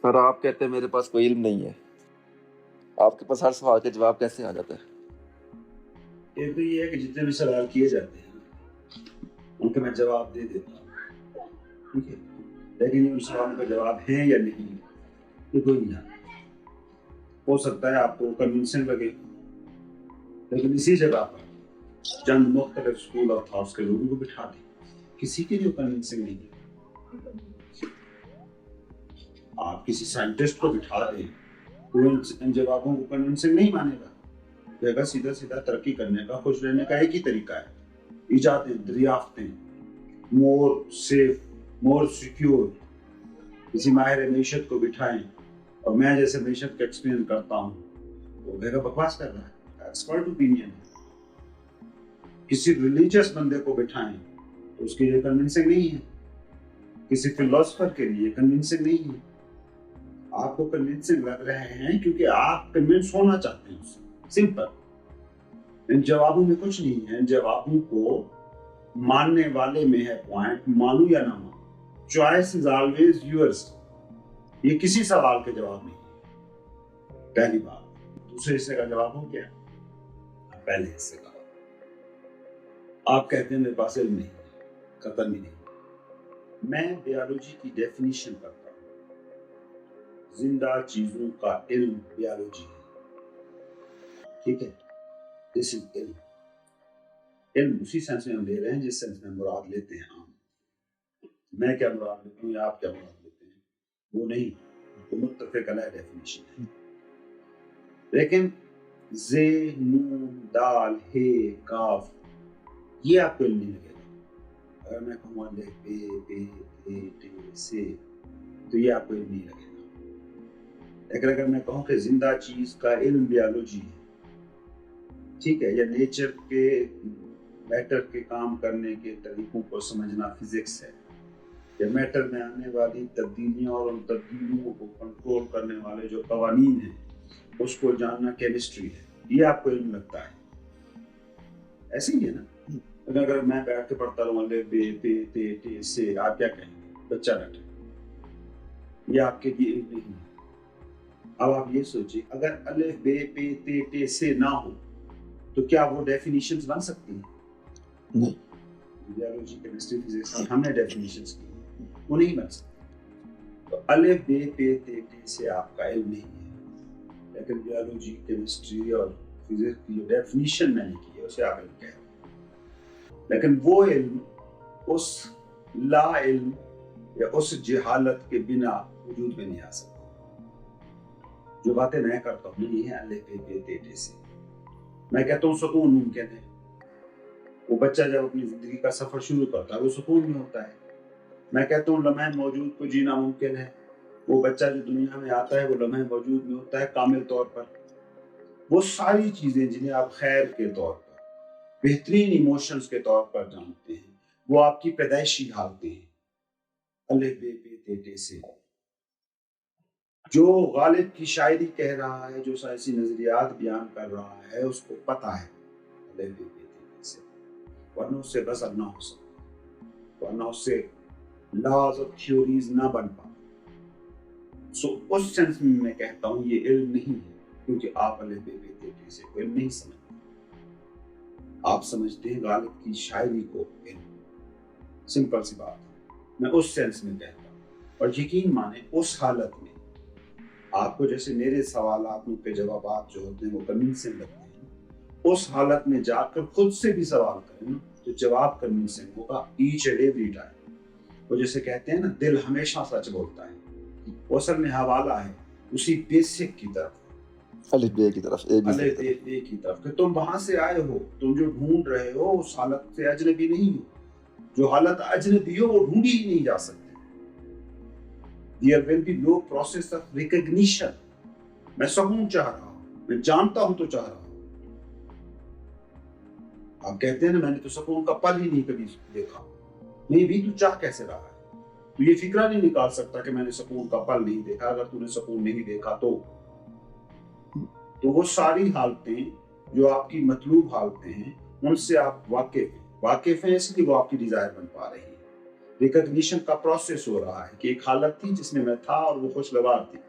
سر آپ کہتے ہیں میرے پاس کوئی علم نہیں ہے، آپ کے پاس ہر سوال کا جواب کیسے آ جاتا ہے؟ ایک تو یہ ہے کہ جتنے بھی سوال کیے جاتے ہیں ان کا میں جواب دے دیتا ہوں، ٹھیک ہے، لیکن ان سوالوں کا جواب ہے یا نہیں یہ کوئی نہیں جانتا۔ ہو سکتا ہے آپ کو کنونسنگ لگے، لیکن اسی جگہ پر چند مختلف اسکول آف تھاٹس کے لوگوں کو بٹھا دیں، کسی کے لیے کنونسنگ نہیں ہے۔ آپ کسی سائنٹسٹ کو بٹھا دیں وہ ان جوابوں کو کنونسنگ نہیں مانے گا، جگہ سیدھا سیدھا ترقی کرنے کا، خوش رہنے کا ایک ہی طریقہ ہے، ایجادیں، دریافتیں، مور سیف، مور سیکیور۔ کسی ماہر معیشت کو بٹھائیں اور میں جیسے معیشت کا ایکسپلین کرتا ہوں وہ کہے گا بکواس کر رہا ہے، ایکسپرٹ اوپینین ہے۔ کسی ریلیجیس بندے کو بٹھائیں تو اس کے لیے کنونسنگ نہیں ہے، کسی فلاسفر کے لیے کنونسنگ نہیں ہے۔ آپ کو کنونسنگ لگ رہے ہیں کیونکہ آپ کنونس ہونا چاہتے ہیں، اس سے سمپل۔ ان جوابوں میں کچھ نہیں ہے، ان جوابوں کو ماننے والے میں ہے پوائنٹ، مانو یا نہ مانو، چوائس از آلویز یورز۔ یہ کسی سوال کے جواب نہیں، پہلی بات۔ دوسرے حصے کا جواب ہو کیا؟ پہلے حصے کا آپ کہتے ہیں میرے پاس علم نہیں، قطعاً بھی نہیں۔ میں بیالوجی کی ڈیفینیشن کرتا ہوں، زندہ چیزوں کا علم بیالوجی ہے، ٹھیک ہے، دس از علم۔ علم اسی سینس میں ہم لے رہے ہیں جس سینس میں مراد لیتے ہیں عام۔ میں کیا مراد لیتا ہوں یا آپ کیا مراد لیتے ہیں وہ نہیں، تو متفق علیہ ڈیفینیشن ہے۔ لیکن زے، نون، دال، ہے، کاف، یہ آپ کو علم نہیں لگے گا۔ اگر میں کہوں الف، بے، بے، تے، ٹے، سے، تو یہ آپ کو علم نہیں لگے گا۔ لیکن اگر میں کہوں کہ زندہ چیز کا علم بیالوجی ہے، ٹھیک ہے، یا نیچر کے میٹر کے کام کرنے کے طریقوں کو سمجھنا فزکس ہے، یا میٹر میں آنے والی تبدیلیوں اور ان تبدیلیوں کو کنٹرول کرنے والے جو قوانین ہیں اس کو جاننا کیمسٹری ہے، یہ آپ کو علم لگتا ہے۔ ایسے ہی ہے نا، اگر میں بیٹھ کے پڑھتا رہوں الف، بے، پے، تے، ٹے، سے، آپ کیا کہیں گے؟ بچہ بیٹھا، یہ آپ کے لیے علم نہیں ہے۔ اب آپ یہ سوچیں اگر الف، بے، پے، تے، ٹے، سے نہ ہو تو کیا وہ ڈیفینیشنز بن سکتی ہیں؟ نہیں۔ بیالوجی، کیمسٹری، فزکس کی ہم نے ڈیفینیشنز کی، وہ نہیں بن سکتی۔ تو الف، بے، پے، تے، ٹے سے آپ کا علم نہیں ہے، لیکن بیالوجی، کیمسٹری اور فزکس کی جو ڈیفینیشن میں نے کی ہے اسے آپ علم کہتے ہیں۔ لیکن وہ علم اس لا علم یا اس جہالت کے بنا وجود میں نہیں آ سکتا۔ جو باتیں میں کرتا ہوں یہ ہے الف، بے، پے، تے، ٹے سے۔ میں کہتا ہوں سکون ممکن ہے، وہ بچہ جب اپنی زندگی کا سفر شروع کرتا ہے وہ سکون میں ہوتا ہے۔ میں کہتا ہوں لمحہ موجود کو جینا ممکن ہے، وہ بچہ جو دنیا میں آتا ہے وہ لمحہ موجود میں ہوتا ہے کامل طور پر۔ وہ ساری چیزیں جنہیں آپ خیر کے طور پر، بہترین ایموشنز کے طور پر جانتے ہیں، وہ آپ کی پیدائشی حالتیں ہیں الف، بے، پے، تے، ٹے سے۔ جو غالب کی شاعری کہہ رہا ہے، جو سائنسی نظریات بیان کر رہا ہے، اس کو پتہ ہے الف، بے، پے، تے، ٹے سے، ورنہ اس سے غضب نہ ہو سکتا، ورنہ اس سے لاز اور تھیوریز نہ بن پاتے۔ سو اس سینس میں میں کہتا ہوں یہ علم نہیں ہے، کیونکہ آپ الف، بے، پے، تے، ٹے سے کوئی علم نہیں سمجھتے۔ آپ سمجھتے ہیں غالب کی شاعری کو علم، سمپل سی بات ہے، میں اس سینس میں کہتا ہوں۔ اور یقین مانیں اس حالت میں آپ کو جیسے میرے سوالات کے جوابات جو ہوتے ہیں وہ کنونسنگ لگتے ہیں، اس حالت میں جا کر خود سے بھی سوال کریں تو جواب کنونسنگ ہوگا ایچ اینڈ ایوری ٹائم۔ وہ جیسے کہتے ہیں نا دل ہمیشہ سچ بولتا ہے، وہ اصل میں حوالہ ہے اسی بیسک کی طرف، الف بے کی طرف، اے بی الف بے کی طرف، کہ تم وہاں سے آئے ہو، تم جو ڈھونڈ رہے ہو اس حالت سے اجنبی نہیں ہو۔ جو حالت اجنبی ہو وہ ڈھونڈی ہی نہیں جا سکتی۔ There will be no process of recognition۔ میں سکون چاہ رہا ہوں، میں جانتا ہوں تو چاہ رہا ہوں۔ آپ کہتے ہیں نا میں نے تو سکون کا پل ہی نہیں کبھی دیکھا، نہیں بھی تو چاہ کیسے رہا ہے؟ تو یہ فکرہ نہیں نکال سکتا کہ میں نے سکون کا پل نہیں دیکھا۔ اگر تو نے سکون نہیں دیکھا تو وہ ساری حالتیں جو آپ کی مطلوب حالتیں ہیں ان سے آپ واقف ہیں، اس لیے وہ آپ کی ڈیزائر بن پا رہی ہیں۔ रिकॉग्निशन का प्रोसेस हो रहा है कि एक हालत थी जिसमें मैं था और वो खुशगवार थी,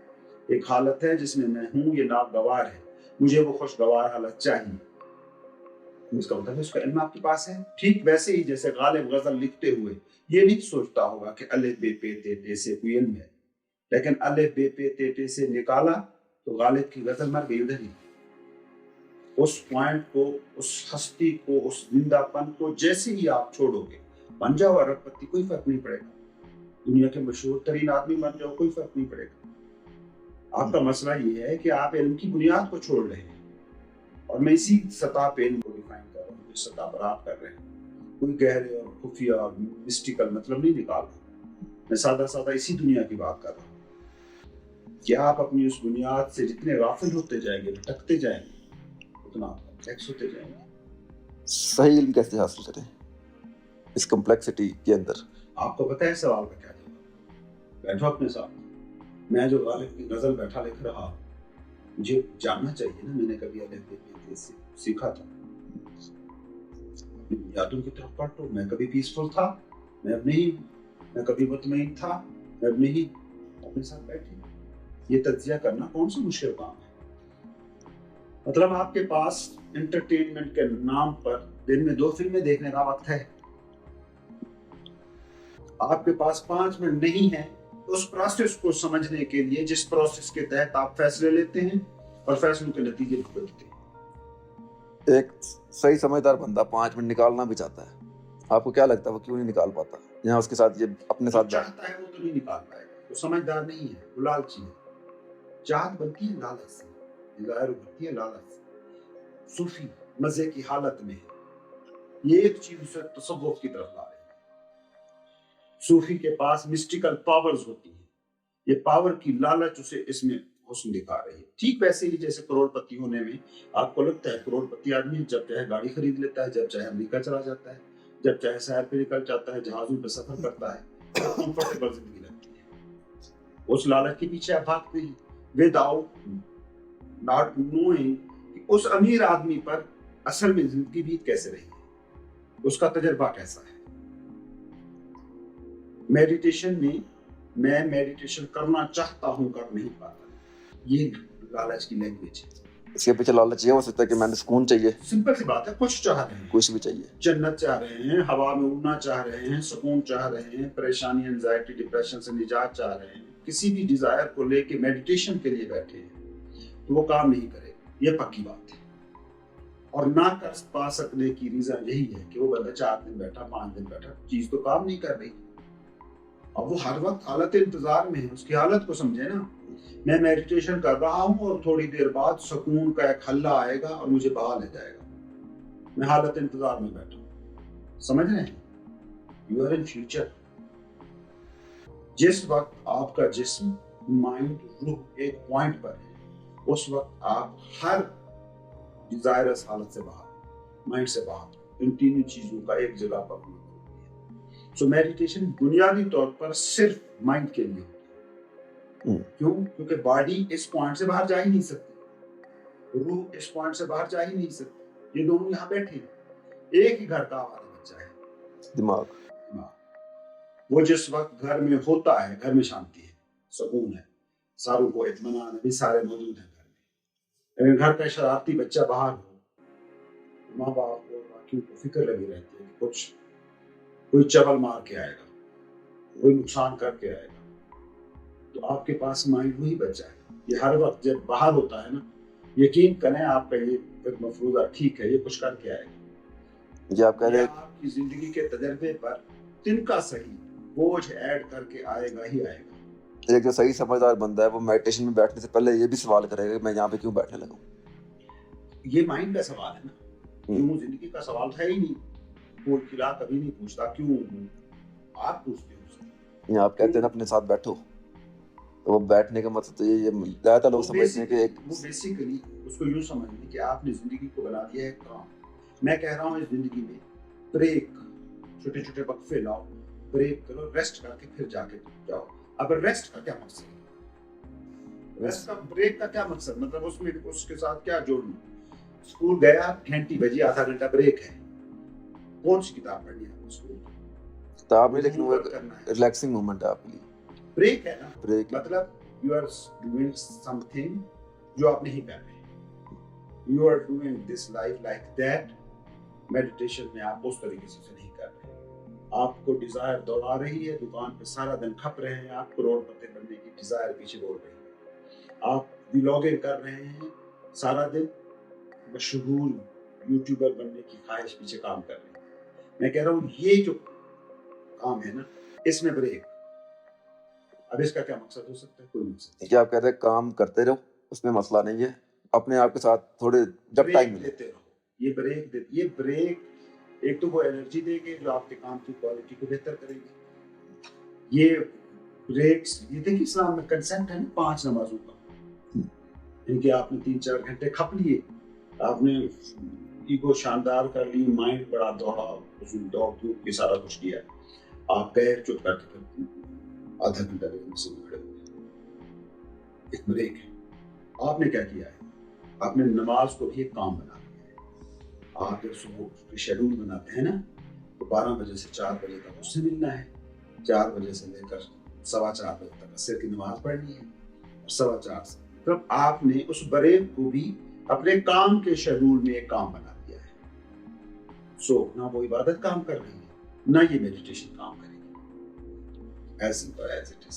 एक हालत है जिसमें मैं हूँ, ये नागवार है, मुझे वो खुशगवार हालत चाहिए। इसका मतलब है उसका इल्म आपके पास है। ठीक वैसे ही जैसे गालिब गजल लिखते हुए ये नहीं सोचता होगा कि अलिफ बे पे ते टे से कोई इल्म है, लेकिन अलिफ बे पे ते टे से निकाला तो गालिब की गजल मर गई उधर ही। उस पॉइंट को, उस हस्ती को, उस जिंदापन को जैसे ही आप छोड़ोगे, बन जाओ अरबपति, कोई फर्क नहीं पड़ेगा। दुनिया के मशहूर तरीन आदमी बन जाओ, कोई फर्क नहीं पड़ेगा। आपका मसला ये है कि आप इल्म की बुनियाद को छोड़ रहे हैं, और मैं इसी सतह पे इल्म को डिफाइन कर रहा हूँ, जिस सतह पर आप कर रहे हैं। कोई गहरे और खुफिया और मिस्टिकल मतलब नहीं निकाल रहा, मैं सादा सादा इसी दुनिया की बात कर रहा हूँ कि आप अपनी उस बुनियाद से जितने गाफिल होते जाएंगे, भटकते जाएंगे, उतना आप कॉम्प्लेक्स होते जाएंगे। सही इल्म कैसे हासिल करें इस कॉम्प्लेक्सिटी के अंदर? आपको पता है सवाल का क्या जवाब? बैठो अपने साथ। मैं जो गालिब की गजल बैठा लिख रहा हूँ, मुझे जानना चाहिए ना, मैंने कभी अलिफ बे पे ते से सीखा था? यादों की तरफ पलटो, मैं कभी पीसफुल था, मैं अब नहीं हूँ। मैं कभी मुतमईन था, मैं अब नहीं। अपने साथ बैठे, ये तज्जिया करना कौन सा मुश्किल काम है? मतलब आपके पास एंटरटेनमेंट के नाम पर दिन में 2 फिल्में देखने का वक्त है, आपके पास 5 मिनट नहीं है उस प्रोसेस को समझने के लिए जिस प्रोसेस के तहत आप फैसले लेते हैं और फैसलों के नतीजे भुगतते हैं। एक सही समझदार बंदा 5 मिनट निकालना भी चाहता है, आपको क्या लगता है वो क्यों नहीं निकाल पाता? यहाँ उसके साथ ये अपने साथ चाहता है वो तो नहीं निकाल पाएगा, वो समझदार नहीं है, वो लालची है। चाहत बनती है लालच से, डिजायर उभरती है लालच से। सूफी मजे की हालत में है, ये एक चीज उसे तसव्वुफ की तरफ ला रही है। सूफी के पास मिस्टिकल पावर्स होती है, ये पावर की लालच उसे इसमें हुस्न दिखा रही है। ठीक वैसे ही जैसे करोड़पति होने में आपको लगता है करोड़पति आदमी जब चाहे गाड़ी खरीद लेता है, जब चाहे अमेरिका चला जाता है, जब चाहे सैर पे निकल जाता है, जहाजों पे सफर करता है, कंफर्टेबल जिंदगी लगती है। उस लालच के पीछे आप भागते हैं विदाउट नॉट नोइंग कि उस अमीर आदमी पर असल में जिंदगी बीत कैसे रही है, उसका तजर्बा कैसा है। मेडिटेशन में मैं मेडिटेशन करना चाहता हूं, कर नहीं पाता, ये लालच की लैंग्वेज है। इसके पीछे लालच ये हो सकता है कि मैंने सुकून चाहिए। सिंपल सी बात है, कुछ चाह रहे हैं, कुछ भी चाहिए, जन्नत चाह रहे हैं, हवा में उड़ना चाह रहे हैं, सुकून चाह रहे हैं, परेशानी, एंजाइटी, डिप्रेशन से निजात चाह रहे हैं, किसी भी डिजायर को लेके मेडिटेशन के लिए बैठे हैं तो वो काम नहीं करेगा, ये पक्की बात है। और ना कर पा सकने की रीजन यही है कि वो बंदा 4 दिन बैठा, 5 दिन बैठा, चीज तो काम नहीं कर रही। अब वो हर वक्त हालत इंतजार में है, उसकी हालत को समझे ना। मैं मेडिटेशन कर रहा हूँ और थोड़ी देर बाद सुकून का एक हल्ला आएगा और मुझे बहा ले जाएगा, मैं हालत इंतजार में बैठा हूँ। समझ रहे हैं? You are in future. जिस वक्त आपका जिस्म, माइंड, रूह एक पॉइंट पर है, उस वक्त आप हर डिजायरस हालत से बाहर, माइंड से बाहर, इन तीनों चीजों का एक जगह पर होना जरूरी है। सो मेडिटेशन बुनियादी तौर पर सिर्फ माइंड के लिए होती है। क्यों? क्योंकि बॉडी इस पॉइंट से बाहर जा ही नहीं सकती, रूह इस पॉइंट से बाहर जा ही नहीं सकती। ये दोनों यहाँ बैठे हैं, एक ही घर का आवारा बच्चा है, दिमाग। वो जिस वक्त घर में होता है, घर में शांति है, सुकून है, सारों को इत्मीनान है, भी सारे मौजूद हैं घर में। लेकिन घर का शरारती बच्चा बाहर हो, माँ बाप को, बाकी को फिक्र लगी रहती है कि कुछ कोई चबल मार के आएगा, कोई नुकसान करके आएगा। तो आपके पास माइंड वही बच्चा है, ये हर वक्त जब बाहर होता है ना, यकीन करें आपका ये मफरूजा ठीक है, ये कुछ करके आएगा। ये आप कह रहे हैं आपकी जिंदगी के तजर्बे पर तिनका सही बोझ ऐड करके आएगा ही आएगा। एक जो सही समझदार बंदा है वो मेडिटेशन में बैठने से पहले ये भी सवाल करेगा कि मैं यहाँ पे क्यों बैठने लगा। ये माइंड का सवाल है ना, क्यों जिंदगी का सवाल है ही नहीं। कोई खिला कभी नहीं पूछता क्यों हूँ, आप पूछते हो। यहाँ आप कहते हैं अपने साथ बैठो, तो वो बैठने का मतलब तो ये ज्यादातर लोग समझते हैं कि एक वो बेसिकली उसको यूं समझिए कि आपने जिंदगी को बना दिया है काम। मैं कह रहा हूँ इस जिंदगी में ब्रेक, छोटे छोटे वक्फे लाओ, ब्रेक करो, रेस्ट करके फिर जाके जाओ। अब रेस्ट का क्या मकसद है? रेस्ट का, ब्रेक का क्या मकसद, मतलब उसमें उसके साथ क्या जोड़ना? स्कूल गया, घंटी बजी, आधा घंटा ब्रेक है, कौन सी किताब पढ़नी है स्कूल? तो आप नहीं, लेकिन वो work करना है। रिलैक्सिंग मोमेंट है आपके लिए, ब्रेक है ना, ब्रेक। मतलब यू आर डूइंग समथिंग जो आप नहीं कर रहे, you are doing this life like that. Meditation में आप उस तरीके से नहीं कर रहे, आपको डिजायर दौड़ा रही है, दुकान पे सारा दिन खप रहे हैं, आप करोड़पति बनने की डिजायर पीछे दौड़ रही है, आप व्लॉगिंग कर रहे हैं सारा दिन, मशहूर यूट्यूबर बनने की ख्वाहिश पीछे काम कर रहे हैं। मैं कह रहा हूँ ये जो काम है ना, इसमें ब्रेक। अब इसका क्या मकसद हो सकता है? कोई मकसद नहीं। क्या आप कहते हैं काम करते रहो, उसमें मसला नहीं है, अपने आप के साथ थोड़े जब ब्रेक टाइम मिले। देते रहो, ये ब्रेक एक तो वो एनर्जी देंगे जो आपके काम की क्वालिटी को बेहतर करेगी। ये ब्रेक्स, ये देखिए इस्लाम में कंसेंट है ना 5 नमाजों का, इनके आपने 3-4 घंटे खप लिए, आपने ईगो शानदार कर ली, माइंड बड़ा दौड़ा, उसमें दौड़ धूप के सारा कुछ किया, आप गए चुप करके फिर आधा घंटा से खड़े हुए, एक ब्रेक है। आपने क्या किया है? आपने नमाज को भी एक काम बना दिया है। आप जब सुबह शेड्यूल बनाते हैं ना, तो 12 बजे से 4 बजे तक उससे मिलना है, 4 बजे से लेकर 4:15 बजे तक असर की नमाज पढ़नी है, और 4:15 से तब आपने उस ब्रेक को भी अपने काम के शेड्यूल में एक काम बना दिया है। सो ना वो इबादत काम कर रही है, ना ये मेडिटेशन काम करेगी, as simple as it is.